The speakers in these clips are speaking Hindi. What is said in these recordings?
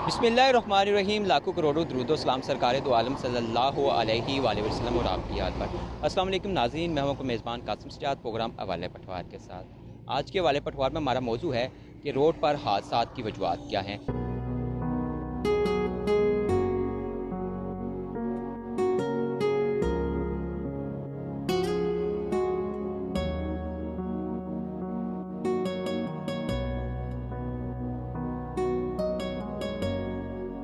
बिस्मिल्लाहिर्रहमानिर्रहीम। लाखों करोड़ों दुरूद सलाम सरकार दो आलम सल्लल्लाहु अलैहि वसल्लम और आपकी याद पर। अस्सलाम वालेकुम नाज़रीन, मैं हूं आपका मेज़बान कासिम सज्जाद, प्रोग्राम हवाले पटवार के साथ। आज के हवाले पटवार में हमारा मौजू है कि रोड पर हादसात की वजूहात क्या हैं।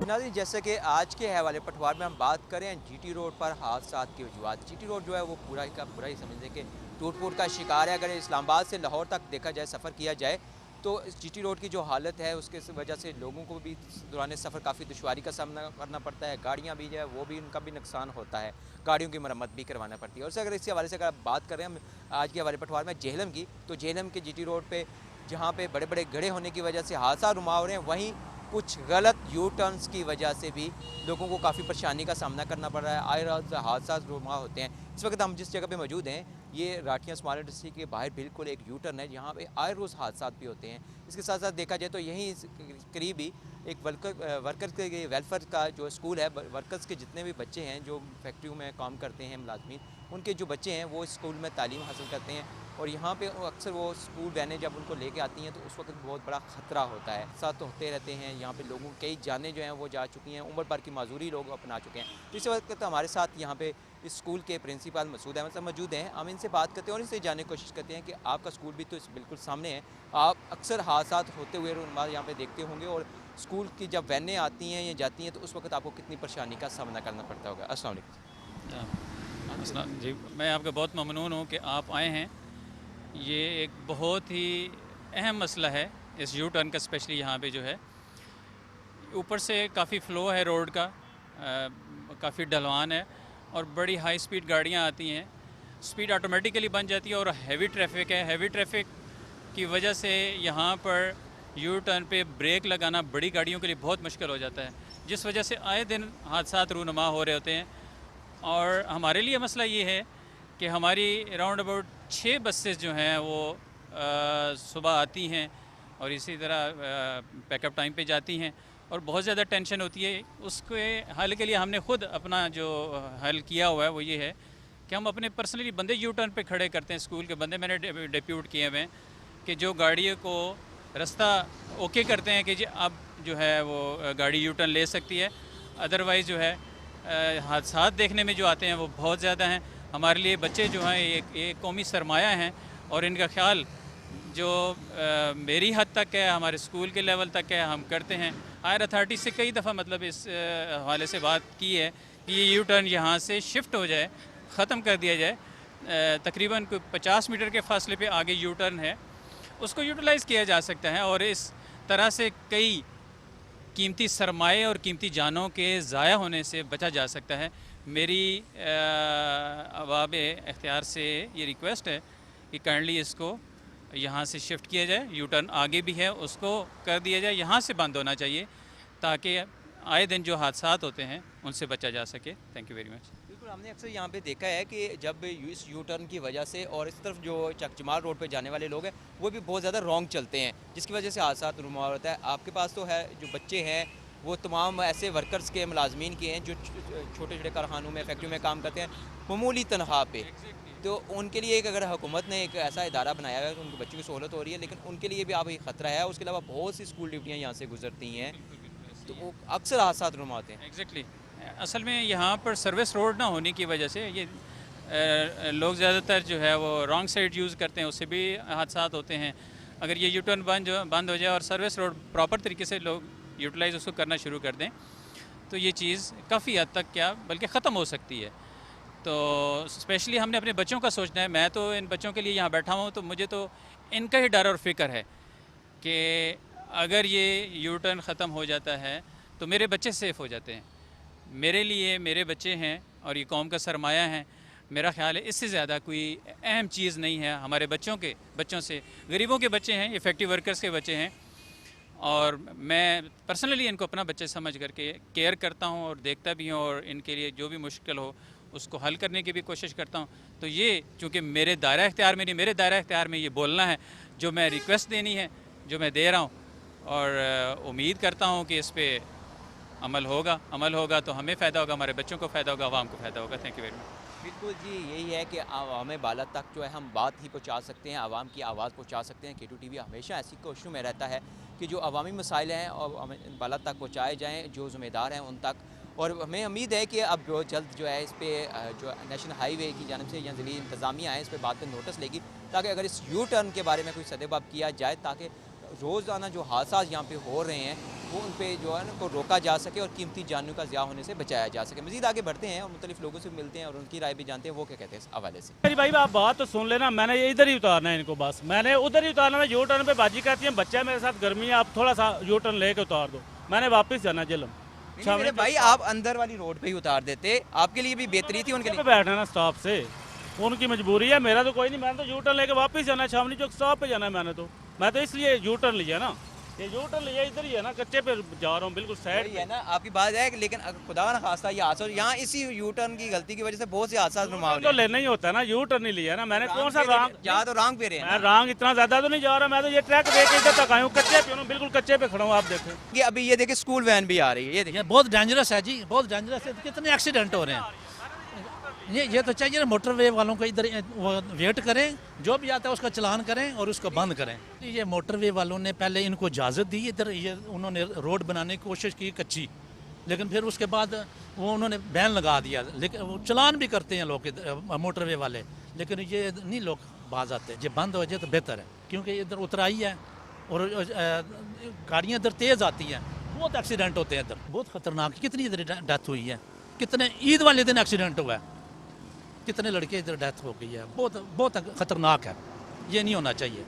नाज़रीन, जैसे कि आज के हवाले पटवार में हम बात करें जीटी रोड पर हादसात की वजूहात। जीटी रोड जो है वो पूरा का पूरा ही समझ लें कि टूट फूट का शिकार है। अगर इस्लामाबाद से लाहौर तक देखा जाए, सफ़र किया जाए, तो इस जीटी रोड की जो हालत है उसके वजह से लोगों को भी दौरान सफ़र काफ़ी दुश्वारी का सामना करना पड़ता है। गाड़ियाँ भी जो है वो भी, उनका भी नुकसान होता है, गाड़ियों की मरम्मत भी करवाना पड़ती है। और अगर इसी हवाले से अगर आप बात करें हम आज के हवाले पटवार में जेहलम की, तो जेहलम के जीटी रोड पर जहाँ पे बड़े बड़े गड्ढे होने की वजह से हादसा रुमा हो रहे हैं, वहीं कुछ गलत यू टर्न्स की वजह से भी लोगों को काफ़ी परेशानी का सामना करना पड़ रहा है। आए रोज़ हादसा रुमा होते हैं। इस वक्त हम जिस जगह पे मौजूद हैं, ये राठियाँ स्मॉल इंडस्ट्री के बाहर बिल्कुल एक यू टर्न है, जहाँ पे आए रोज़ हादसा भी होते हैं। इसके साथ साथ देखा जाए तो यहीं करीब ही एक वर्कर के वेलफेयर का जो स्कूल है, वर्कर्स के जितने भी बच्चे हैं जो फैक्ट्रियों में काम करते हैं मुलाजमीन, उनके जो बच्चे हैं वो स्कूल में तालीम हासिल करते हैं। और यहाँ पे अक्सर वो स्कूल वैनें जब उनको लेके आती हैं तो उस वक्त बहुत बड़ा ख़तरा होता है। साथ तो होते रहते हैं, यहाँ पे लोगों कई जानें जो हैं वो जा चुकी हैं, उम्र भर की माजूरी लोग अपना चुके हैं। तो इस वक्त तो हमारे साथ यहाँ पे इस स्कूल के प्रिंसिपल मसूद अहमद साहब मौजूद हैं। हम इनसे बात करते हैं और इनसे जानने की कोशिश करते हैं कि आपका स्कूल भी तो इस बिल्कुल सामने है, आप अक्सर हादसात होते हुए यहाँ पे देखते होंगे, और स्कूल की जब वैनें आती हैं या जाती हैं तो उस वक्त आपको कितनी परेशानी का सामना करना पड़ता होगा। अस्सलाम वालेकुम। जी, मैं आपका बहुत ममनून हूँ कि आप आए हैं। ये एक बहुत ही अहम मसला है इस यू टर्न का, स्पेशली यहाँ पे जो है ऊपर से काफ़ी फ़्लो है रोड का, काफ़ी ढलवान है और बड़ी हाई स्पीड गाड़ियाँ आती हैं। स्पीड ऑटोमेटिकली बन जाती है और हैवी ट्रैफिक है। हैवी ट्रैफिक की वजह से यहाँ पर यू टर्न पे ब्रेक लगाना बड़ी गाड़ियों के लिए बहुत मुश्किल हो जाता है, जिस वजह से आए दिन हादसात रूनुमा हो रहे होते हैं। और हमारे लिए मसला ये है कि हमारी अराउंड अबाउट 6 बसेस जो हैं वो सुबह आती हैं और इसी तरह पैकअप टाइम पे जाती हैं और बहुत ज़्यादा टेंशन होती है। उसके हल के लिए हमने ख़ुद अपना जो हल किया हुआ है वो ये है कि हम अपने पर्सनली बंदे यू टर्न पे खड़े करते हैं। स्कूल के बंदे मैंने डिप्यूट किए हुए हैं कि जो गाड़ियों को रास्ता ओके करते हैं कि जी अब जो है वो गाड़ी यू टर्न ले सकती है। अदरवाइज़ जो है हादसात देखने में जो आते हैं वो बहुत ज़्यादा हैं। हमारे लिए बच्चे जो हैं एक कौमी सरमाया हैं और इनका ख्याल जो मेरी हद तक है, हमारे स्कूल के लेवल तक है, हम करते हैं। हायर अथॉरिटी से कई दफ़ा मतलब इस हवाले से बात की है कि ये यू टर्न यहाँ से शिफ्ट हो जाए, ख़त्म कर दिया जाए। तकरीबन 50 मीटर के फासले पे आगे यू टर्न है, उसको यूटिलाइज़ किया जा सकता है और इस तरह से कई कीमती सरमाए और कीमती जानों के ज़ाया होने से बचा जा सकता है। मेरी अवाब इख्तियार से ये रिक्वेस्ट है कि काइंडली इसको यहाँ से शिफ्ट किया जाए। यू टर्न आगे भी है, उसको कर दिया जाए, यहाँ से बंद होना चाहिए ताकि आए दिन जो हादसात होते हैं उनसे बचा जा सके। Thank you very much. बिल्कुल, हमने अक्सर यहाँ पे देखा है कि जब इस यू टर्न की वजह से और इस तरफ जो चकचमार रोड पे जाने वाले लोग हैं वो भी बहुत ज़्यादा रॉन्ग चलते हैं, जिसकी वजह से हादसा रुमा होता है। आपके पास तो है, जो बच्चे हैं वो तमाम ऐसे वर्कर्स के मुलाजमीन के हैं जो छोटे छोटे कारखानों में, फैक्ट्री में काम करते हैं मामूली तनख्वाह पे। तो उनके लिए एक अगर हुकूमत ने एक ऐसा इदारा बनाया है तो उनके बच्चों की सहूलत हो रही है, लेकिन उनके लिए भी आप एक ख़तरा है। उसके अलावा बहुत सी स्कूल ड्यूटियाँ यहाँ से गुजरती हैं, तो वो अक्सर हादसा रुमा होते हैं। एग्जैक्टली, असल में यहाँ पर सर्विस रोड ना होने की वजह से ये लोग ज़्यादातर जो है वो रॉन्ग साइड यूज़ करते हैं, उससे भी हादसात होते हैं। अगर ये यू टर्न बंद हो जाए और सर्विस रोड प्रॉपर तरीके से लोग यूटिलाइज़ उसको करना शुरू कर दें तो ये चीज़ काफ़ी हद तक क्या बल्कि ख़त्म हो सकती है। तो स्पेशली हमने अपने बच्चों का सोचना है। मैं तो इन बच्चों के लिए यहाँ बैठा हूँ तो मुझे तो इनका ही डर और फिक्र है कि अगर ये यू टर्न ख़त्म हो जाता है तो मेरे बच्चे सेफ़ हो जाते हैं। मेरे लिए मेरे बच्चे हैं और ये कौम का सरमाया है। मेरा ख़्याल है इससे ज़्यादा कोई अहम चीज़ नहीं है हमारे बच्चों से। गरीबों के बच्चे हैं, ये फैक्ट्री वर्कर्स के बच्चे हैं और मैं पर्सनली इनको अपना बच्चे समझ करके केयर करता हूँ और देखता भी हूँ और इनके लिए जो भी मुश्किल हो उसको हल करने की भी कोशिश करता हूँ। तो ये चूँकि मेरे दायरा इख्तियार में नहीं, मेरे दायरा इख्तियार में ये बोलना है, जो मैं रिक्वेस्ट देनी है जो मैं दे रहा हूँ और उम्मीद करता हूँ कि इस पर अमल होगा तो हमें फ़ायदा होगा, हमारे बच्चों को फ़ायदा होगा, आवाम को फ़ायदा होगा। Thank you very much. बिल्कुल जी, यही है कि आवाम बाला तक जो है हम बात ही पहुँचा सकते हैं, आवाम की आवाज़ पहुँचा सकते हैं। K2 TV हमेशा ऐसी कोशिशों में रहता है कि जो अवामी मसाइल हैं और हमें बाला तक पहुँचाए जाएँ, जो ज़िम्मेदार हैं उन तक। और हमें उम्मीद है कि अब जो जल्द जो है इस पे जो नेशनल हाईवे की जानिब से या ज़िली इंतज़ामिया है इस पे बात पे नोटिस लेगी, ताकि अगर इस यू टर्न के बारे में कोई सदेबाब किया जाए, ताकि रोज़ाना जो हादसा यहाँ पे हो रहे हैं वो उन पे जो है ना को रोका जा सके और कीमती जानों का ज़िया होने से बचाया जा सके। मज़ीद आगे बढ़ते हैं और मुख्तलिफ लोगों से मिलते हैं और उनकी राय भी जानते हैं, वो क्या कहते हैं इस हवाले से। मेरी भाई आप बात तो सुन लेना, मैंने ये इधर ही उतारना है इनको, बस मैंने उधर ही उतारना है। यू टर्न पे बाजी कहती है बच्चा है मेरे साथ, गर्मी है, आप थोड़ा सा यू टर्न लेके उतार दो, मैंने वापस जाना जलम। मेरे भाई आप अंदर वाली रोड पे ही उतार देते, आपके लिए भी बेहतरी थी, उनके लिए बैठना ना स्टॉप से, उनकी मजबूरी है, मेरा तो कोई नहीं, मैंने तो यू टर्न लेके वापस जाना है, छावनी चौक स्टॉप पे जाना है। मैं तो इसलिए यू टर्न लिया ना, ये यू टर्न लिया इधर ही है ना, कच्चे पे जा रहा हूँ बिल्कुल साइड है ना। आपकी बात है, लेकिन खुदा ना खास्ता ये हादसा यहाँ इसी यू टर्न की गलती की वजह से बहुत से हादसा तो लेना ही होता है ना, यू टर्न नहीं लिया ना मैंने, कौन सा रॉन्ग जहाँ तो रॉन्ग पे रहे हैं। मैं रॉन्ग इतना ज्यादा तो नहीं जा रहा, मैं तो ये ट्रैक देके इधर तक आया हूँ, कच्चे पे हूँ, बिल्कुल कच्चे पे खड़ा हूँ। आप देखें ये अभी ये देखिए स्कूल वैन भी आ रही है, ये देखिए ये बहुत डेंजरस है जी, बहुत डेंजरस है। कितने एक्सीडेंट हो रहे हैं। ये तो चाहिए ना मोटरवे वालों को इधर वो वेट करें, जो भी आता है उसका चलान करें और उसको बंद करें। ये मोटरवे वालों ने पहले इनको इजाज़त दी, इधर ये उन्होंने रोड बनाने की कोशिश की कच्ची, लेकिन फिर उसके बाद वो उन्होंने बैन लगा दिया, लेकिन वो चलान भी करते हैं लोग मोटरवे वाले, लेकिन ये नहीं लोग बाज आते। ये बंद हो जाए तो बेहतर है, क्योंकि इधर उतराई है और गाड़ियाँ इधर तेज़ आती हैं, बहुत एक्सीडेंट होते हैं इधर, बहुत ख़तरनाक। कितनी इधर डेथ हुई है, कितने ईद वाले दिन एक्सीडेंट हुआ है, कितने लड़के इधर डेथ हो गई है। बहुत बहुत ख़तरनाक है, ये नहीं होना चाहिए।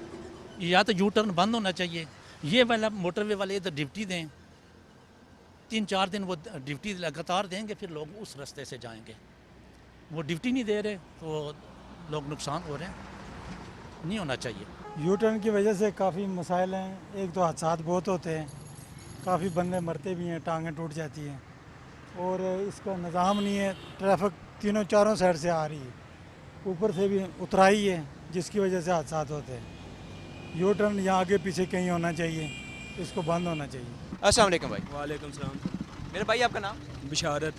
या तो यू टर्न बंद होना चाहिए, ये वाला मोटरवे वाले इधर ड्यूटी दें, 3-4 दिन वो ड्यूटी लगातार देंगे, फिर लोग उस रास्ते से जाएंगे। वो ड्यूटी नहीं दे रहे तो लोग नुकसान हो रहे हैं, नहीं होना चाहिए। यू टर्न की वजह से काफ़ी मसाइल हैं। एक तो हादसा बहुत होते हैं, काफ़ी बंदे मरते भी हैं, टांगें टूट जाती हैं, और इसका निज़ाम नहीं है। ट्रैफिक तीनों चारों साइड से आ रही है, ऊपर से भी उतराई है, जिसकी वजह से हादसा होते हैं। यू टर्न यहाँ आगे पीछे कहीं होना चाहिए, इसको बंद होना चाहिए। अस्सलाम वालेकुम भाई। वालेकुम सलाम। मेरे भाई आपका नाम? बिशारत।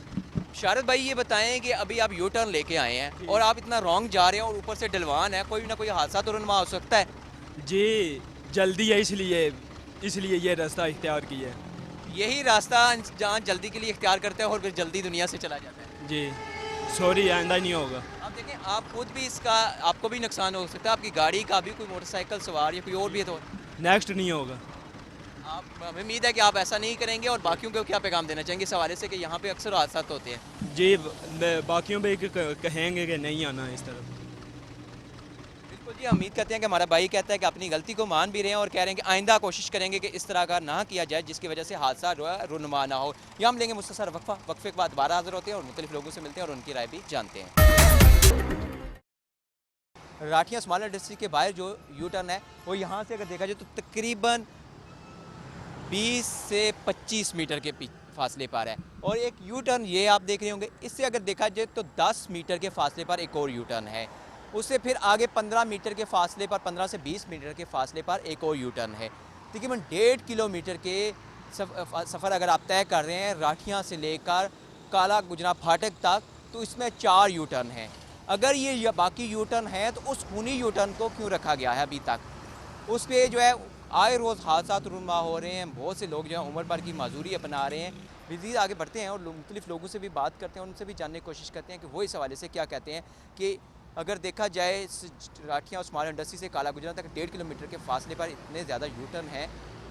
शारद भाई, ये बताएं कि अभी आप यू टर्न लेके आए हैं और आप इतना रॉन्ग जा रहे हैं और ऊपर से डलवान है, कोई ना कोई हादसा तो रुनमा हो सकता है जी, जल्दी है इसलिए ये रास्ता इख्तियार किया है। यही रास्ता जहाँ जल्दी के लिए इख्तियार करते हैं और फिर जल्दी दुनिया से चला जाता है। जी सॉरी, आइंदा नहीं होगा। आप देखें, आप खुद भी इसका, आपको भी नुकसान हो सकता है, आपकी गाड़ी का भी, कोई मोटरसाइकिल सवार या कोई और भी है तो नेक्स्ट नहीं होगा। आप, हमें उम्मीद है कि आप ऐसा नहीं करेंगे। और बाकियों को क्या पैगाम देना चाहेंगे इस हवाले से कि यहाँ पे अक्सर हादसा होते हैं? जी बाकियों पे कहेंगे कि नहीं आना इस तरफ। बिल्कुल जी, उम्मीद करते हैं कि हमारा भाई कहता है कि अपनी गलती को मान भी रहे हैं और कह रहे हैं कि आइंदा कोशिश करेंगे कि इस तरह का ना किया जाए, जिसकी वजह से हादसा जो है रुनमा ना हो। यहाँ हम लेंगे मुख्तसर वक्फा, वक्फे के बाद दोबारा हाजिर होते हैं और मुख्तलिफ लोगों से मिलते हैं और उनकी राय भी जानते हैं। राठिया स्मॉल इंडस्ट्री के बाहर जो यू टर्न है वो यहाँ से अगर देखा जाए तो तकरीबन 20 से 25 मीटर के फासले पर है। और एक यू टर्न ये आप देख रहे होंगे, इससे अगर देखा जाए तो 10 मीटर के फासले पर एक और यू टर्न है, उससे फिर आगे 15 मीटर के फासले पर, 15 से 20 मीटर के फासले पर एक और यू टर्न है। तकरीबन 1.5 किलोमीटर के सफ़र अगर आप तय कर रहे हैं राठियाँ से लेकर काला गुजरा फाटक तक, तो इसमें 4 यू टर्न हैं। अगर ये बाकी यू टर्न है तो उस खूनी यू टर्न को क्यों रखा गया है अभी तक? उस पर जो है आए रोज़ हादसा रुनमा हो रहे हैं, बहुत से लोग जो है उम्र भर की माजूरी अपना रहे हैं। मज़ीद आगे बढ़ते हैं और मुख्तलिफ लोगों से भी बात करते हैं, उनसे भी जानने की कोशिश करते हैं कि वो इस हवाले से क्या कहते हैं कि अगर देखा जाए राठिया और स्मॉल इंडस्ट्री से काला गुजरा तक 1.5 किलोमीटर के फासले पर इतने ज़्यादा यू टर्न है,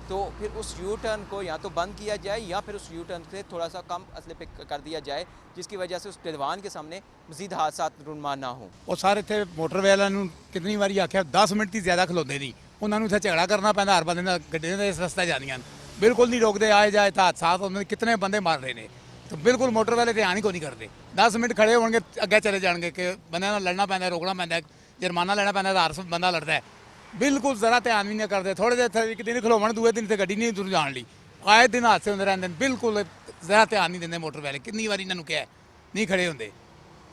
तो फिर उस यू टर्न को या तो बंद किया जाए या फिर उस यू टर्न से थोड़ा सा कम असले पे कर दिया जाए, जिसकी वजह से उस डलवान के सामने मज़ीद हादसा रुनमा ना हो। ਉਹ ਸਾਰੇ ਇੱਥੇ ਮੋਟਰਵੇ ਵਾਲਿਆਂ ਨੂੰ ਕਿੰਨੀ ਵਾਰੀ ਆਖਿਆ 10 ਮਿੰਟ ਦੀ ਜ਼ਿਆਦਾ ਖਲੋਦੇ ਨਹੀਂ, ਉਹਨਾਂ ਨੂੰ ਇੱਥੇ ਝਗੜਾ ਕਰਨਾ ਪੈਂਦਾ ਹਰ ਬੰਦੇ ਨਾਲ, ਗੱਡੀਆਂ ਦੇ ਇਸ ਰਸਤੇ ਜਾਂਦੀਆਂ ਬਿਲਕੁਲ ਨਹੀਂ ਰੋਕਦੇ, ਆਏ ਜਾਏ ਤਾਂ ਹਾਦਸਾ ਹੁੰਦੇ, ਕਿਤਨੇ ਬੰਦੇ ਮਰ ਰਹੇ ਨੇ, तो बिल्कुल मोटर वाले ध्यान ही को नहीं करते। 10 मिनट खड़े होंगे अगे चले जाएंगे कि बंदे नाल लड़ना पैंदा, रोकना पैंदा, जुर्माना लेना पैंदा, हर बंदा लड़ता है, बिल्कुल ज़रा ध्यान भी नहीं करते। थोड़े देर एक दिन खलोवन, दूसरे दिन तो गड्डी नहीं दूर जान ली, आए दिन हादसे होंदे रहंदे, बिल्कुल ज़रा ध्यान नहीं देंगे मोटर वाले। कितनी बार इन्होंने कहा नहीं खड़े होंगे,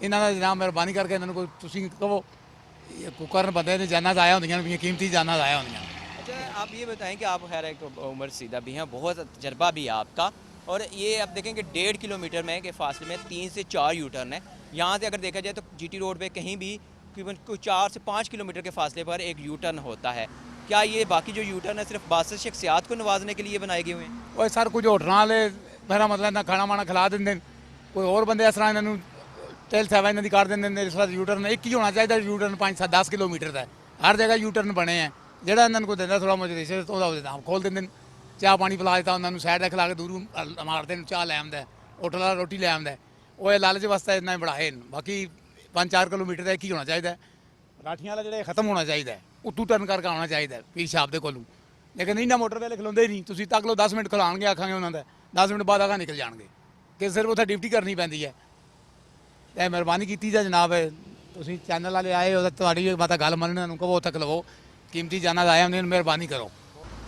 इन्हों का जनाब मेहरबानी करके इन्होंने कोई तुसीं कहो कुकर बंदे ने जाना ज़ाया होंदियां, कीमती जाना ज़ाया होंदियां। अच्छा, आप ये बताएं कि आप खैर एक उम्र सीधा भी हैं, बहुत तजर्बा भी है आपका, और ये आप देखेंगे 1.5 किलोमीटर में के फासले में 3 से 4 यू टर्न है। यहाँ से अगर देखा जाए तो जीटी रोड पे कहीं भी तकरीबन 4 से 5 किलोमीटर के फासले पर एक यू टर्न होता है। क्या ये बाकी जो यू टर्न है सिर्फ बास शख्सियात को नवाजने के लिए बनाए गए हुए हैं? और सर कुछ होटलों वाले मेरा मतलब ना खाना वाना खिला देंगे, कोई और बंदे इस तरह इन्हों तेल सेवा इन्हों की कर देंगे। इस तरह यू टर्न एक ही होना चाहिए, यू टर्न 5-10 किलोमीटर का हर जगह यू टर्न बने हैं। जोड़ा इन्होंने को देता थोड़ा मुझे रिश्ते तो खोल देंगे, चाह पानी पिला देता उन्होंने, साइड खिला के दूर मारते हैं, चाह लै आंदा, होटल वाला रोटी लै आंदा। वो लालच वास्ते इन्ना बढ़ाए, बाकी 5-4 किलोमीटर का एक ही होना चाहिए। राठियां वाला जो खत्म होना चाहिए, उत्तू टर्न करके आना चाहिए पीर साहब के कोलों। लेकिन इन्ना मोटर वाले खिलाते नहीं, तुम तक लो 10 मिनट खिलाएंगे, आखांगे उन्होंने 10 मिनट बाद आगा निकल जाएंगे कि सिर्फ उत्थे ड्यूटी करनी पैंदी है। तो मेहरबानी की जाए जनाब, तुम चैनल वाले आए हो तो माता गल मनने कहो उत्थे खलवो, कीमती जाना आया उन्हें मेहरबानी करो।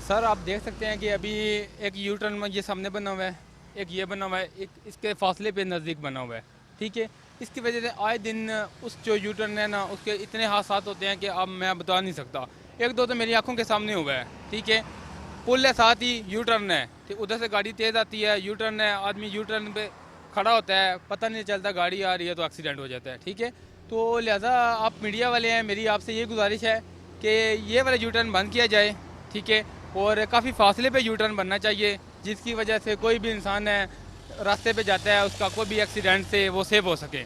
सर आप देख सकते हैं कि अभी एक यू टर्न में ये सामने बना हुआ है, एक ये बना हुआ है, एक इसके फासले पे नज़दीक बना हुआ है, ठीक है। इसकी वजह से आए दिन उस जो यू टर्न है ना, उसके इतने हादसा होते हैं कि अब मैं बता नहीं सकता। एक दो तो मेरी आंखों के सामने हुआ है, ठीक है। पुल है, साथ ही यू टर्न है, ठीक, उधर से गाड़ी तेज़ आती है, यू टर्न है, आदमी यू टर्न पे खड़ा होता है, पता नहीं चलता गाड़ी आ रही है तो एक्सीडेंट हो जाता है, ठीक है। तो लिहाजा आप मीडिया वाले हैं, मेरी आपसे ये गुजारिश है कि ये वाला यू टर्न बंद किया जाए, ठीक है। और काफ़ी फासले पे यू टर्न बनना चाहिए, जिसकी वजह से कोई भी इंसान है रास्ते पे जाता है उसका कोई भी एक्सीडेंट से वो सेव हो सके।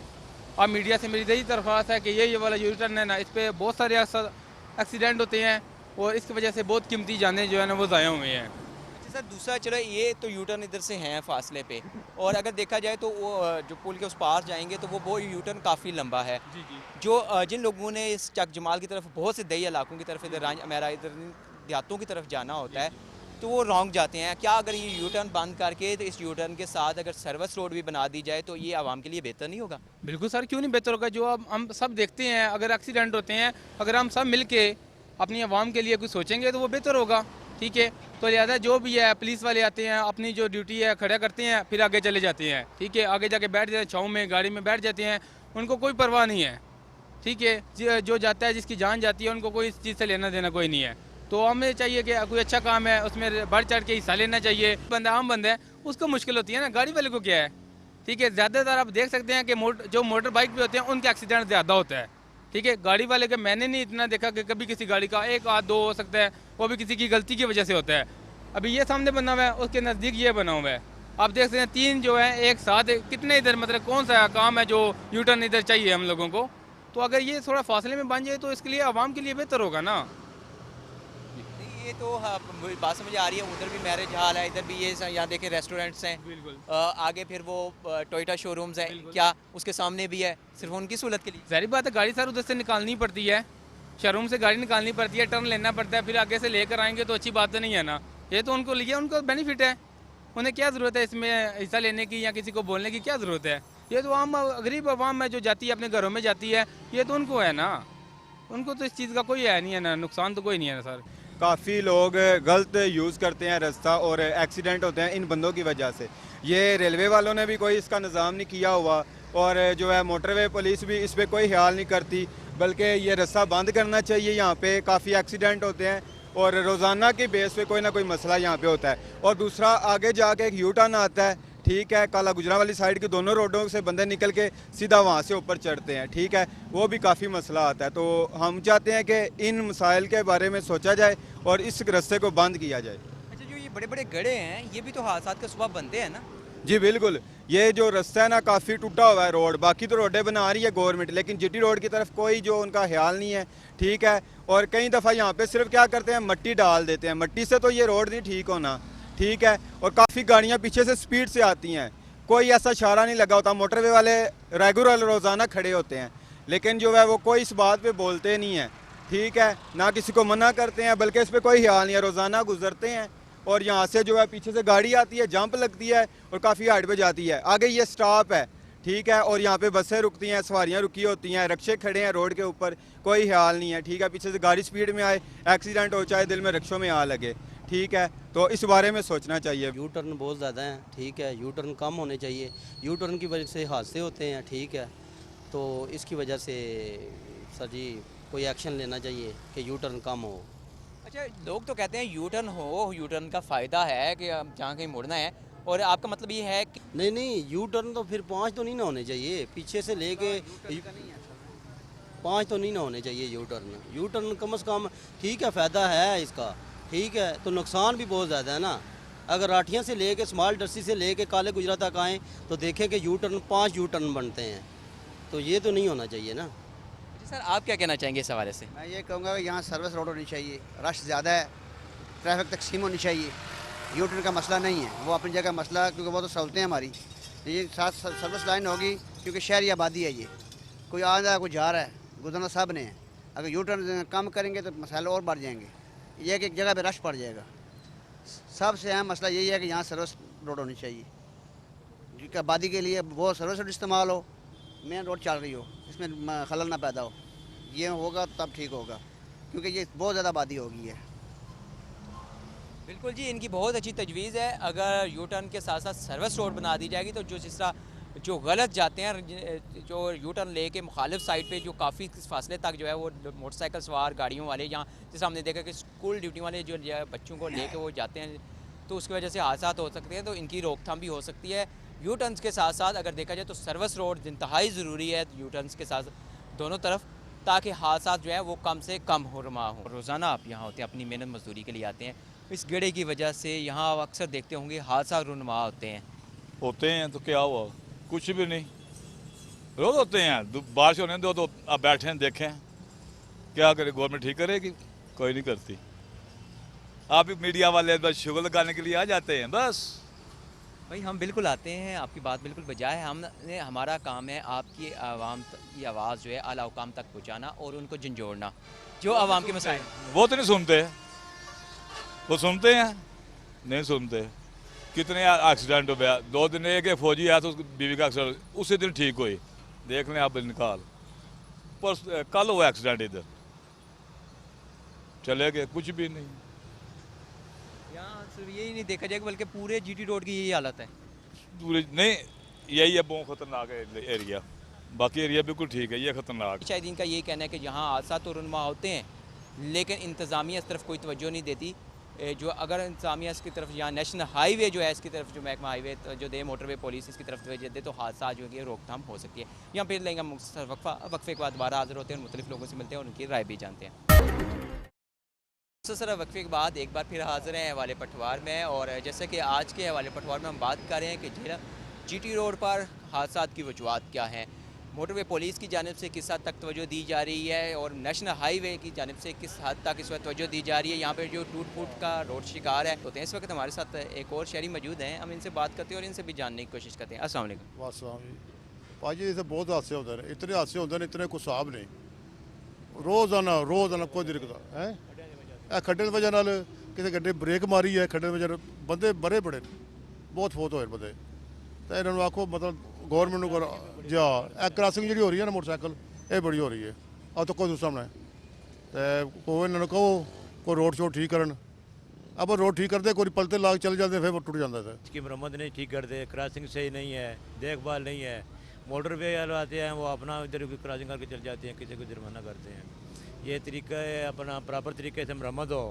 अब मीडिया से मेरी यही दरख्वास्त है कि ये वाला यू टर्न है ना, इस पर बहुत सारे एक्सीडेंट होते हैं और इसकी वजह से बहुत कीमती जानें जो है ना वो ज़ाया हुई हैं। अच्छा सर, दूसरा चलो ये तो यू टर्न इधर से हैं फासले पे, और अगर देखा जाए तो वो जो पुल के उस पार जाएंगे तो वो यू टर्न काफ़ी लंबा है। जी जी। जो जिन लोगों ने इस चक जमाल की तरफ, बहुत से दही इलाकों की तरफ, इधर मेरा इधर देहातों की तरफ जाना होता है तो वो रॉन्ग जाते हैं। क्या अगर ये यू टर्न बंद करके तो इस यू टर्न के साथ अगर सर्विस रोड भी बना दी जाए तो ये आवाम के लिए बेहतर नहीं होगा? बिल्कुल सर, क्यों नहीं बेहतर होगा। जो अब हम सब देखते हैं, अगर एक्सीडेंट होते हैं, अगर हम सब मिल के अपनी आवाम के लिए कुछ सोचेंगे तो वो बेहतर होगा, ठीक है। तो लिहाजा जो भी है पुलिस वाले आते हैं, अपनी जो ड्यूटी है खड़ा करते हैं, फिर आगे चले जाते हैं, ठीक है। आगे जाके बैठ जाते हैं, छाँव में गाड़ी में बैठ जाते हैं, उनको कोई परवाह नहीं है, ठीक है। जो जाता है, जिसकी जान जाती है, उनको कोई इस चीज़ से लेना देना कोई नहीं है। तो हमें चाहिए कि कोई अच्छा काम है उसमें बढ़ चढ़ के हिस्सा लेना चाहिए। बंदा आम बंदा है उसको मुश्किल होती है ना, गाड़ी वाले को क्या है, ठीक है। ज़्यादातर आप देख सकते हैं कि जो मोटर बाइक पे होते हैं उनके एक्सीडेंट ज़्यादा होता है, ठीक है। गाड़ी वाले का मैंने नहीं इतना देखा कि कभी किसी गाड़ी का एक आध दो हो सकता है, वो भी किसी की गलती की वजह से होता है। अभी ये सामने बना हुआ है, उसके नज़दीक ये बना हुआ है, आप देख सकते हैं 3 जो है एक साथ, कितने इधर मतलब कौन सा काम है जो यू टर्न इधर चाहिए हम लोगों को। तो अगर ये थोड़ा फासले में बन जाए तो इसके लिए आवाम के लिए बेहतर होगा ना। ये तो हाँ, बात समझ आ रही है। उधर भी मैरिज हॉल है, इधर भी ये यहाँ देखे रेस्टोरेंट्स हैं, बिल्कुल। आगे फिर वो टोयोटा शोरूम्स हैं, क्या उसके सामने भी है सिर्फ उनकी सहूलत के लिए? ज़ाहिर बात है, गाड़ी सर उधर से निकालनी पड़ती है, शोरूम से गाड़ी निकालनी पड़ती है, टर्न लेना पड़ता है, फिर आगे से लेकर आएंगे तो अच्छी बात नहीं है ना। ये तो उनको लिए उनको बेनिफिट है, उन्हें क्या ज़रूरत है इसमें हिस्सा लेने की या किसी को बोलने की क्या ज़रूरत है। ये तो आम गरीब आवाम है जो जाती है अपने घरों में जाती है, ये तो उनको है ना, उनको तो इस चीज़ का कोई है नहीं है ना, नुकसान तो कोई नहीं है ना सर। काफ़ी लोग गलत यूज़ करते हैं रास्ता और एक्सीडेंट होते हैं इन बंदों की वजह से। ये रेलवे वालों ने भी कोई इसका निज़ाम नहीं किया हुआ और जो है मोटरवे पुलिस भी इस पर कोई ख्याल नहीं करती, बल्कि ये रास्ता बंद करना चाहिए। यहाँ पे काफ़ी एक्सीडेंट होते हैं और रोज़ाना के बेस पे कोई ना कोई मसला यहाँ पे होता है। और दूसरा आगे जाके एक यू टर्न आता है, ठीक है, काला गुजरा वाली साइड की दोनों रोडों से बंदे निकल के सीधा वहाँ से ऊपर चढ़ते हैं, ठीक है, वो भी काफ़ी मसला आता है। तो हम चाहते हैं कि इन मसाइल के बारे में सोचा जाए और इस रास्ते को बंद किया जाए। अच्छा, जो ये बड़े बड़े गड्ढे हैं ये भी तो हादसा का सबब बनते हैं ना? जी बिल्कुल, ये जो रास्ता है ना काफ़ी टूटा हुआ है रोड, बाकी तो रोडें बना रही है गवर्नमेंट, लेकिन जीटी रोड की तरफ कोई जो उनका ख्याल नहीं है, ठीक है। और कई दफ़ा यहाँ पे सिर्फ क्या करते हैं, मट्टी डाल देते हैं, मट्टी से तो ये रोड नहीं ठीक होना, ठीक है। और काफ़ी गाड़ियाँ पीछे से स्पीड से आती हैं, कोई ऐसा इशारा नहीं लगा होता, मोटरवे वाले रेगुलर रोज़ाना खड़े होते हैं, लेकिन जो है वो कोई इस बात पे बोलते नहीं है, ठीक है, ना किसी को मना करते हैं, बल्कि इस पर कोई ख्याल नहीं है। रोज़ाना गुजरते हैं और यहाँ से जो है पीछे से गाड़ी आती है, जंप लगती है और काफ़ी हाइट पे जाती है। आगे ये स्टॉप है, ठीक है, और यहाँ पे बसें रुकती हैं, सवारियाँ रुकी होती हैं, रक्शे खड़े हैं रोड के ऊपर, कोई ख्याल नहीं है, ठीक है। पीछे से गाड़ी स्पीड में आए, एक्सीडेंट हो, चाहे दिल में रक्षों में आ लगे, ठीक है। तो इस बारे में सोचना चाहिए। यू टर्न बहुत ज़्यादा हैं, ठीक है, यू टर्न कम होने चाहिए। यू टर्न की वजह से हादसे होते हैं, ठीक है, तो इसकी वजह से सर जी कोई एक्शन लेना चाहिए कि यू टर्न कम हो। अच्छा, लोग तो कहते हैं यू टर्न हो, यू टर्न का फ़ायदा है कि जहाँ कहीं मुड़ना है और आपका मतलब ये है कि नहीं, यू टर्न तो फिर 5 तो नहीं ना होने चाहिए, पीछे से लेके 5 तो नहीं ना होने चाहिए यू टर्न कम से कम ठीक है, फ़ायदा है इसका, ठीक है, तो नुकसान भी बहुत ज़्यादा है ना। अगर राठियाँ से लेके स्मॉल डस्सी से लेके काले गुजरा तक आएँ तो देखें कि यू टर्न 5 यू टर्न बनते हैं, तो ये तो नहीं होना चाहिए ना। सर आप क्या कहना चाहेंगे इस हवाले से? मैं ये कहूँगा कि यहाँ सर्विस रोड होनी चाहिए, रश ज़्यादा है, ट्रैफिक तकसीम होनी चाहिए। यू टर्न का मसला नहीं है, वो अपनी जगह मसला है, क्योंकि वो तो सहूलतें हमारी, ये साथ सर्विस लाइन होगी, क्योंकि शहरी आबादी है, ये कोई आ रहा है कोई जा रहा है, गुजरना सब ने है। अगर यू टर्न कम करेंगे तो मसाले और बढ़ जाएंगे, ये एक जगह पे रश पड़ जाएगा। सबसे अहम मसला यही है कि यहाँ सर्विस रोड होनी चाहिए, क्योंकि आबादी के लिए वो सर्विस रोड इस्तेमाल हो, मेन रोड चल रही हो, इसमें खलल ना पैदा हो, ये होगा तब ठीक होगा, क्योंकि ये बहुत ज़्यादा आबादी हो गई है। बिल्कुल जी, इनकी बहुत अच्छी तजवीज़ है। अगर यू टर्न के साथ साथ सर्विस रोड बना दी जाएगी तो जिस तरह जो गलत जाते हैं, जो यू टर्न लेके मुखालिफ साइड पे जो काफ़ी फासले तक जो है वो मोटरसाइकिल सवार गाड़ियों वाले, यहाँ जैसे हमने देखा कि स्कूल ड्यूटी वाले जो बच्चों को लेके वो जाते हैं, तो उसकी वजह से हादसा हो सकते हैं, तो इनकी रोकथाम भी हो सकती है। यू टर्न्स के साथ साथ अगर देखा जाए तो सर्विस रोड इंतहाई ज़रूरी है यू टर्न्स के साथ दोनों तरफ, ताकि हादसा जो है वो कम से कम हो रहा हो। रोज़ाना आप यहाँ होते हैं, अपनी मेहनत मजदूरी के लिए आते हैं, इस गेड़े की वजह से यहाँ अक्सर देखते होंगे हादसा रुनमा होते हैं। तो क्या हुआ? कुछ भी नहीं, रोज होते हैं। बारिश होने दो तो अब बैठे हैं, देखें क्या करे, गवर्नमेंट ठीक करेगी? कोई नहीं करती। आप भी मीडिया वाले बस शुगर लगाने के लिए आ जाते हैं बस। भाई हम बिल्कुल आते हैं, आपकी बात बिल्कुल बजाय है। हमारा काम है आपकी आवाम की आवाज़ जो है आला हुकाम तक पहुँचाना और उनको झंझोड़ना, जो आवाम के मसाइल। वो तो नहीं सुनते, वो सुनते हैं नहीं सुनते। कितने एक्सीडेंट हो गया, 2 दिन एक फौजी आया तो उसकी बीवी का एक्सीडेंट उसी दिन ठीक हुई, देख लें आप निकाल। पर कल हुआ एक्सीडेंट, इधर चले गए, कुछ भी नहीं। यहाँ सिर्फ यही नहीं देखा जाएगा बल्कि पूरे जीटी रोड की यही हालत है। पूरे नहीं, यही है बहुत खतरनाक है एरिया, बाकी एरिया बिल्कुल ठीक है, ये खतरनाक। शायद इनका यही कहना है कि यहाँ हादसा तो रुनमा होते हैं, लेकिन इंतज़ामिया इस तरफ कोई तवज्जो नहीं देती। जो अगर इंतज़ामिया इसकी तरफ, यहाँ नेशनल हाईवे जो है इसकी तरफ, जो महकमा हाईवे जो दे मोटरवे पुलिस इसकी तरफ तवज्जो दे तो हादसा जो है रोकथाम हो सकती है। यहाँ फिर लेंगे हम वक्फे के बाद दोबारा हाजिर होते हैं, मुख्तलिफ लोगों से मिलते हैं और उनकी राय भी जानते हैं। तो सर वक्फे के बाद एक बार फिर हाजिर हैं हवाले पटवार में, और जैसे कि आज के हवाले पटवार में हम बात कर रहे हैं कि जीटी रोड पर हादसा की वजूहत क्या हैं, मोटरवे पुलिस की जानिब से किस हद तक तवज्जो दी जा रही है और नेशनल हाईवे की जानिब से किस हद तक इस वक्त तवज्जो दी जा रही है। यहाँ पर जो टूट फूट का रोड शिकार है होते हैं। इस वक्त हमारे साथ एक और शहरी मौजूद हैं, हम इनसे बात करते हैं और इनसे भी जानने की कोशिश करते हैं। अस्सलाम वालेकुम। भाजी इतने बहुत हादसे होते हैं, इतने हादसे होते हैं, इतने कुछ हिसाब नहीं। रोज़ाना कोई दिक्कत है। ਇਹ ਖੱਡੇ ਦੀ ਵਜ੍ਹਾ ਨਾਲ ਕਿਸੇ ਗੱਡੀ ਬ੍ਰੇਕ ਮਾਰੀ ਹੈ, ਖੱਡੇ ਦੀ ਵਜ੍ਹਾ ਨਾਲ ਬੰਦੇ ਬੜੇ ਬਹੁਤ ਫੌਤ ਹੋਏ ਬੰਦੇ। ਤਾਂ ਇਹਨਾਂ ਨੂੰ ਆਖੋ ਮਤਲਬ ਗਵਰਨਮੈਂਟ ਨੂੰ ਜਾ ਇਹ ਕ੍ਰਾਸਿੰਗ ਜਿਹੜੀ ਹੋ ਰਹੀ ਹੈ ਨਾ ਮੋਟਰਸਾਈਕਲ, ਇਹ ਬੜੀ ਹੋ ਰਹੀ ਹੈ। ਆ ਤਾਂ ਕੋਈ ਸਾਹਮਣੇ ਤੇ ਕੋਈ ਇਹਨਾਂ ਨੂੰ ਕਹੋ ਕੋਈ ਰੋਡ ਸ਼ੋਡ ठीक करन। अब रोड ठीक करते कोई पलते लाग चल जाते फिर वो टूट जाता था। इसकी मरम्मत नहीं ठीक करते, क्रॉसिंग सही नहीं है, देखभाल नहीं है। मोटरवे वाले आते हैं वो अपना इधर क्रॉसिंग करके चल जाते हैं, किसी को जुर्माना करते हैं। ये तरीका है अपना प्रॉपर तरीके से मरम्मत हो,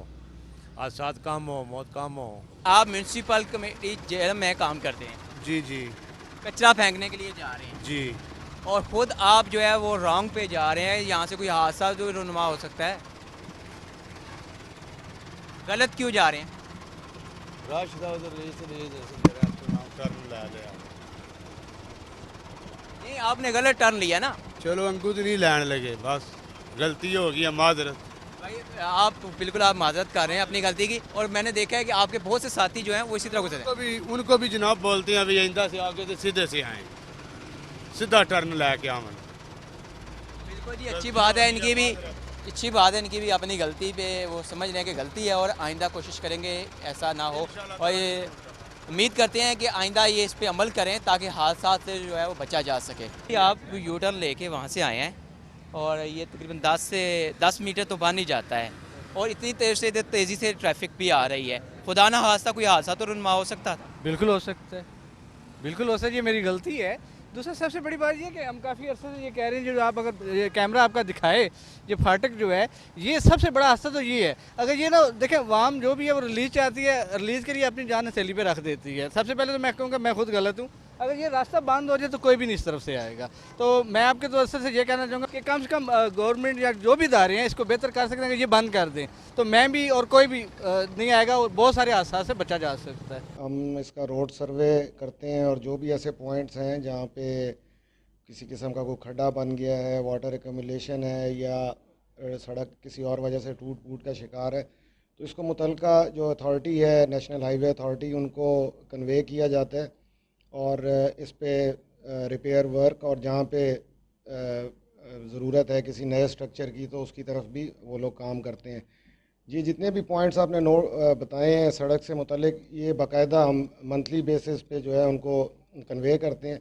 हादसात कम हो, मौत कम हो। आप म्यूनसिपल कमेटी जेल में काम करते हैं? जी जी। कचरा फेंकने के लिए जा रहे हैं जी, और ख़ुद आप जो है वो रॉन्ग पे जा रहे हैं, यहाँ से कोई हादसा जो रुनमा हो सकता है, गलत क्यों जा रहे हैं? नहीं, आपने गलत टर्न लिया ना। चलो अंकु तो नहीं लैन लगे, बस गलती हो गई, माजरत। भाई आप बिल्कुल आप माजरत कर रहे हैं अपनी गलती की, और मैंने देखा है कि आपके बहुत से साथी जो हैं वो इसी तरह गुजरे हैं। उनको भी जनाब बोलते हैं अभी आइंदा से आगे तो सीधे से आए, सीधा टर्न लेके आवन। बिल्कुल जी, अच्छी बात है इनकी भी, अच्छी बात है इनकी भी अपनी गलती पे वो समझ रहे हैं कि गलती है और आइंदा कोशिश करेंगे ऐसा ना हो, और ये उम्मीद करते हैं कि आइंदा ये इस पे अमल करें ताकि हादसा से जो है वो बचा जा सके। आप यू टर्न लेके वहाँ से आए हैं और ये तकरीबन 10 मीटर तो बन ही जाता है, और इतनी तेज़ी से ट्रैफिक भी आ रही है, खुदा ना हादसा कोई हादसा तो रुनमा हो सकता था। बिल्कुल हो सकता है, बिल्कुल हो सकता है। ये मेरी गलती है, दूसरा सबसे बड़ी बात ये कि हम काफ़ी अर्से से ये कह रहे हैं, जो आप अगर ये कैमरा आपका दिखाए, ये फाटक जो है, ये सबसे बड़ा हादसा तो ये है। अगर ये ना देखें, वाम जो भी है वो रिलीज चाहती है, रिलीज़ के लिए अपनी जान हथेली पे रख देती है। सबसे पहले तो मैं कहूँगा मैं खुद गलत हूँ। अगर ये रास्ता बंद हो जाए तो कोई भी नहीं इस तरफ से आएगा। तो मैं आपके तरफ से ये कहना चाहूँगा कि कम से कम गवर्नमेंट या जो भी इदारे हैं इसको बेहतर कर सकते हैं कि ये बंद कर दें, तो मैं भी और कोई भी नहीं आएगा और बहुत सारे हादसा से बचा जा सकता है। हम इसका रोड सर्वे करते हैं और जो भी ऐसे पॉइंट्स हैं जहाँ पे किसी किस्म का कोई खड्डा बन गया है, वाटर एकम्युलेशन है या सड़क किसी और वजह से टूट फूट का शिकार है, तो इसको मुतलका जो अथॉरिटी है, नेशनल हाईवे अथॉरिटी, उनको कन्वे किया जाता है और इस पे रिपेयर वर्क और जहाँ पे ज़रूरत है किसी नए स्ट्रक्चर की तो उसकी तरफ भी वो लोग काम करते हैं। ये जितने भी पॉइंट्स आपने बताए हैं सड़क से मुतल्लिक, ये बाकायदा हम मंथली बेसिस पे जो है उनको कन्वे करते हैं।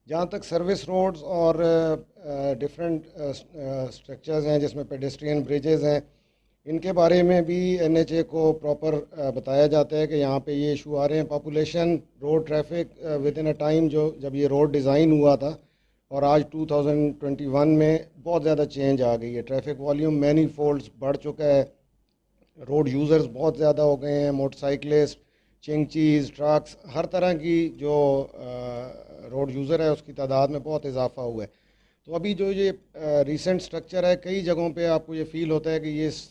जहाँ तक सर्विस रोड्स और डिफरेंट स्ट्रक्चर्स हैं जिसमें पेडेस्ट्रियन ब्रिजेज़ हैं, इनके बारे में भी NHA को प्रॉपर बताया जाता है कि यहाँ पे ये इशू आ रहे हैं। Population, road traffic with in a time, जो जब ये रोड डिज़ाइन हुआ था और आज 2021 में बहुत ज़्यादा चेंज आ गई है। ट्रैफिक वॉल्यूम मैनी फोल्ड्स बढ़ चुका है, रोड यूज़र्स बहुत ज़्यादा हो गए हैं, मोटरसाइकिलिस्ट, चिंगचीज़, ट्रक्स, हर तरह की जो रोड यूज़र है उसकी तादाद में बहुत इजाफा हुआ है। तो अभी जो ये रीसेंट स्ट्रक्चर है, कई जगहों पे आपको ये फ़ील होता है कि ये इस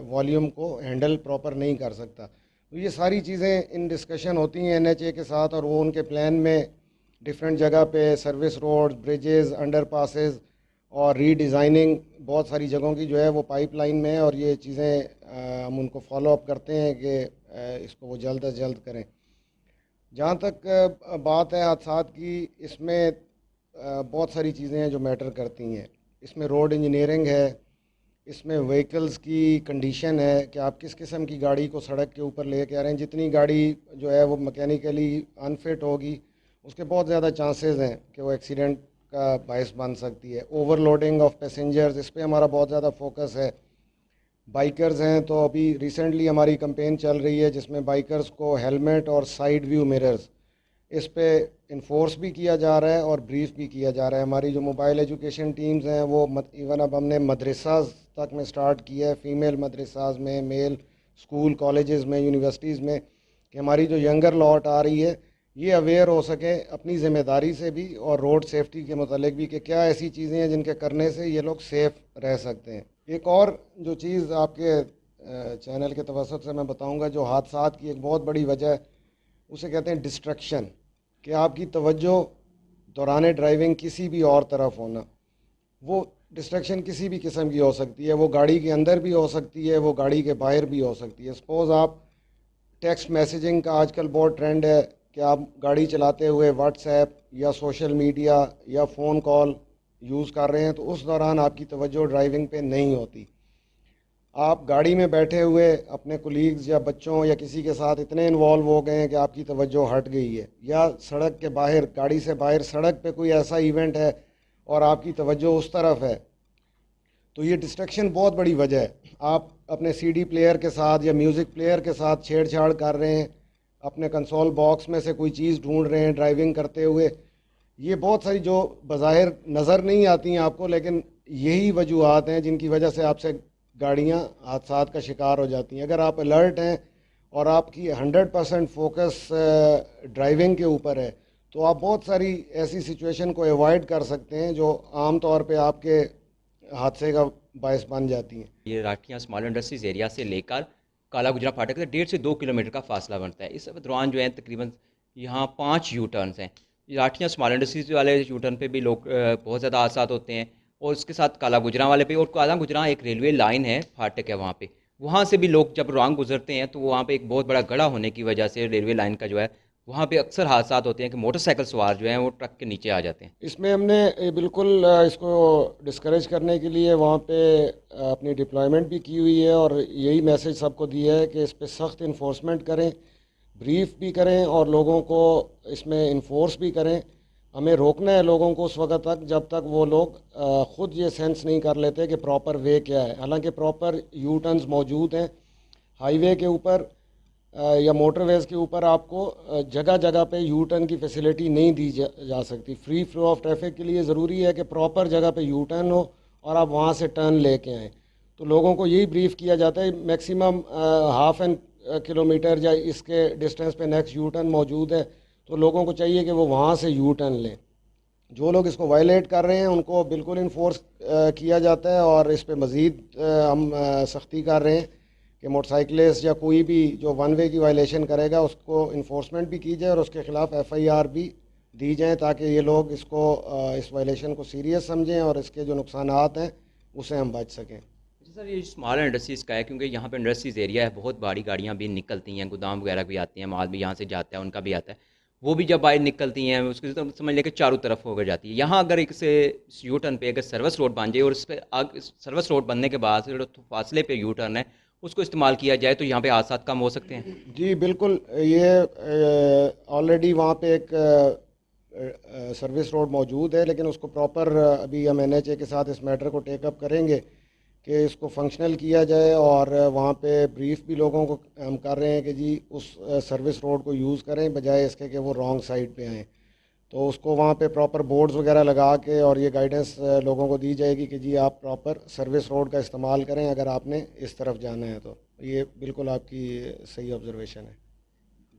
वॉल्यूम को हैंडल प्रॉपर नहीं कर सकता। तो ये सारी चीज़ें इन डिस्कशन होती हैं NHA के साथ और वो उनके प्लान में डिफरेंट जगह पे service roads, bridges, underpasses और रीडिज़ाइनिंग बहुत सारी जगहों की जो है वो पाइपलाइन में है और ये चीज़ें हम उनको फॉलो अप करते हैं कि इसको वो जल्द अज जल्द करें। जहाँ तक बात है हादसात की, इसमें बहुत सारी चीज़ें हैं जो मैटर करती हैं। इसमें रोड इंजीनियरिंग है, इसमें व्हीकल्स की कंडीशन है कि आप किस किस्म की गाड़ी को सड़क के ऊपर लेके आ रहे हैं। जितनी गाड़ी जो है वो मैकेनिकली अनफिट होगी उसके बहुत ज़्यादा चांसेस हैं कि वो एक्सीडेंट का बायस बन सकती है। ओवरलोडिंग ऑफ पैसेंजर्स, इस पे हमारा बहुत ज़्यादा फोकस है। बाइकर्स हैं तो अभी रिसेंटली हमारी कैंपेन चल रही है जिसमें बाइकर्स को हेलमेट और साइड व्यू मिरर्स इस पे इन्फोर्स भी किया जा रहा है और ब्रीफ भी किया जा रहा है। हमारी जो मोबाइल एजुकेशन टीम्स हैं वो इवन अब हमने मदरसाज तक में स्टार्ट किया है, फ़ीमेल मदरसाज में, मेल स्कूल कॉलेजेस में, यूनिवर्सिटीज़ में, कि हमारी जो यंगर लॉट आ रही है ये अवेयर हो सके अपनी ज़िम्मेदारी से भी और रोड सेफ्टी के मतलब भी कि क्या ऐसी चीज़ें हैं जिनके करने से ये लोग सेफ़ रह सकते हैं। एक और जो चीज़ आपके चैनल के तवसत से मैं बताऊँगा, जो हादसात की एक बहुत बड़ी वजह है उसे कहते हैं डिस्ट्रक्शन, कि आपकी तवज्जो दौरान ड्राइविंग किसी भी और तरफ होना। वो डिस्ट्रक्शन किसी भी किस्म की हो सकती है, वो गाड़ी के अंदर भी हो सकती है, वो गाड़ी के बाहर भी हो सकती है। सपोज़ आप टेक्स्ट मैसेजिंग का आजकल बहुत ट्रेंड है कि आप गाड़ी चलाते हुए व्हाट्सएप या सोशल मीडिया या फ़ोन कॉल यूज़ कर रहे हैं तो उस दौरान आपकी तवज्जो ड्राइविंग पे नहीं होती। आप गाड़ी में बैठे हुए अपने कोलीग्स या बच्चों या किसी के साथ इतने इन्वॉल्व हो गए हैं कि आपकी तवज्जो हट गई है, या सड़क के बाहर, गाड़ी से बाहर सड़क पे कोई ऐसा इवेंट है और आपकी तवज्जो उस तरफ है, तो ये डिस्ट्रक्शन बहुत बड़ी वजह है। आप अपने CD प्लेयर के साथ या म्यूज़िक प्लेयर के साथ छेड़छाड़ कर रहे हैं, अपने कंसोल बॉक्स में से कोई चीज़ ढूंढ रहे हैं ड्राइविंग करते हुए। ये बहुत सारी जो बज़ाहिर नज़र नहीं आती हैं आपको, लेकिन यही वजूहात हैं जिनकी वजह से आपसे गाड़ियाँ हादसात का शिकार हो जाती हैं। अगर आप अलर्ट हैं और आपकी 100% फोकस ड्राइविंग के ऊपर है तो आप बहुत सारी ऐसी सिचुएशन को अवॉइड कर सकते हैं जो आम तौर पे आपके हादसे का बायस बन जाती हैं। ये राठियाँ स्मॉल इंडस्ट्रीज़ एरिया से लेकर काला गुजरा फाटक से 1.5 से 2 किलोमीटर का फासला बनता है। इस दौरान जो है तकरीबन यहाँ 5 यू टर्न्स हैं। राठियाँ स्मॉल इंडस्ट्रीज़ वाले यू टर्न पर भी लोग बहुत ज़्यादा हादसात होते हैं और उसके साथ काला गुजरा वाले पे, और काला गुजरा एक रेलवे लाइन है, फाटक है वहाँ पे, वहाँ से भी लोग जब रॉन्ग गुजरते हैं तो वहाँ पे एक बहुत बड़ा गड्ढा होने की वजह से रेलवे लाइन का जो है वहाँ पे अक्सर हादसात होते हैं कि मोटरसाइकिल सवार जो हैं वो ट्रक के नीचे आ जाते हैं। इसमें हमने बिल्कुल इसको डिस्करेज करने के लिए वहाँ पे अपनी डिप्लॉयमेंट भी की हुई है और यही मैसेज सबको दिया है कि इस पर सख्त इन्फोर्समेंट करें, ब्रीफ भी करें और लोगों को इसमें इन्फोर्स भी करें। हमें रोकना है लोगों को उस वक्त तक जब तक वो लोग ख़ुद ये सेंस नहीं कर लेते कि प्रॉपर वे क्या है। हालांकि प्रॉपर यू टर्न्स मौजूद हैं हाईवे के ऊपर, या मोटरवेज़ के ऊपर आपको जगह जगह पे यू टर्न की फैसिलिटी नहीं दी जा सकती। फ्री फ्लो ऑफ ट्रैफिक के लिए ज़रूरी है कि प्रॉपर जगह पे यू टर्न हो और आप वहाँ से टर्न लेके आएँ। तो लोगों को यही ब्रीफ किया जाता है, मैक्सिमम हाफ एन किलोमीटर या इसके डिस्टेंस पे नेक्स्ट यू टर्न मौजूद है, तो लोगों को चाहिए कि वो वहाँ से यू टर्न लें। जो लोग इसको वायलेट कर रहे हैं उनको बिल्कुल इन्फोर्स किया जाता है और इस पे मज़ीद हम सख्ती कर रहे हैं कि मोटरसाइकिलिस्ट या कोई भी जो वन वे की वायलेशन करेगा उसको इन्फोर्समेंट भी की जाए और उसके ख़िलाफ़ FIR भी दी जाए, ताकि ये लोग इसको इस वायलेशन को सीरियस समझें और इसके जो नुकसानात हैं उससे हम बच सकें। सर ये स्मॉल इंडस्ट्रीज़ का है, क्योंकि यहाँ पे इंडस्ट्रीज़ एरिया है, बहुत बड़ी गाड़ियाँ भी निकलती हैं, गोदाम वगैरह भी आती हैं, माल भी यहाँ से जाता है, उनका भी आता है, वो भी जब बाहर निकलती हैं उसकी तो समझ लें कि चारों तरफ होकर जाती है। यहाँ अगर एक से यू टर्न पे अगर सर्विस रोड बन जाए और इस पर सर्विस रोड बनने के बाद जो फासले पे यू टर्न है उसको इस्तेमाल किया जाए तो यहाँ पे हादसा कम हो सकते हैं। जी बिल्कुल, ये ऑलरेडी वहाँ पे एक सर्विस रोड मौजूद है, लेकिन उसको प्रॉपर अभी हम NHA के साथ इस मैटर को टेकअप करेंगे कि इसको फंक्शनल किया जाए और वहाँ पे ब्रीफ भी लोगों को हम कर रहे हैं कि जी उस सर्विस रोड को यूज़ करें बजाय इसके कि वो रॉन्ग साइड पे आएँ। तो उसको वहाँ पे प्रॉपर बोर्ड्स वगैरह लगा के और ये गाइडेंस लोगों को दी जाएगी कि जी आप प्रॉपर सर्विस रोड का इस्तेमाल करें अगर आपने इस तरफ जाना है। तो ये बिल्कुल आपकी सही ऑब्जर्वेशन है।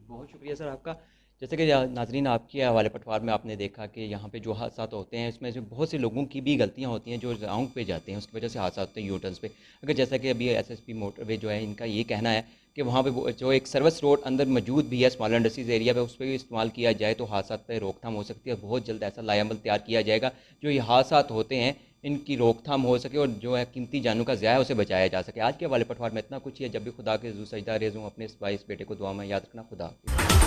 बहुत शुक्रिया सर आपका। जैसे कि नाजरीन आपके हवाले पटवार में आपने देखा कि यहाँ पे जो हादसा होते हैं इसमें जो बहुत से लोगों की भी गलतियाँ होती हैं जो रॉन्ग पे जाते हैं, उसकी वजह से हादसा होते हैं यू टर्न्स पे। अगर जैसा कि अभी SSP मोटरवे जो है इनका ये कहना है कि वहाँ पे जो एक सर्विस रोड अंदर मौजूद भी है स्मॉल इंडस्ट्रीज एरिया पे, उस पर भी इस्तेमाल किया जाए तो हादसा पे रोकथाम हो सकती है। बहुत जल्द ऐसा लाएअमल तैयार किया जाएगा जो ये हादसा होते हैं इनकी रोकथाम हो सके और जो है कीमती जानों का ज़ाया उसे बचाया जा सके। आज के हवाले पटवार में इतना कुछ ही है। जब भी खुदा के सजदा रेज़ हूँ अपने इस भाई इस बेटे को दुआ में याद रखना। खुदा।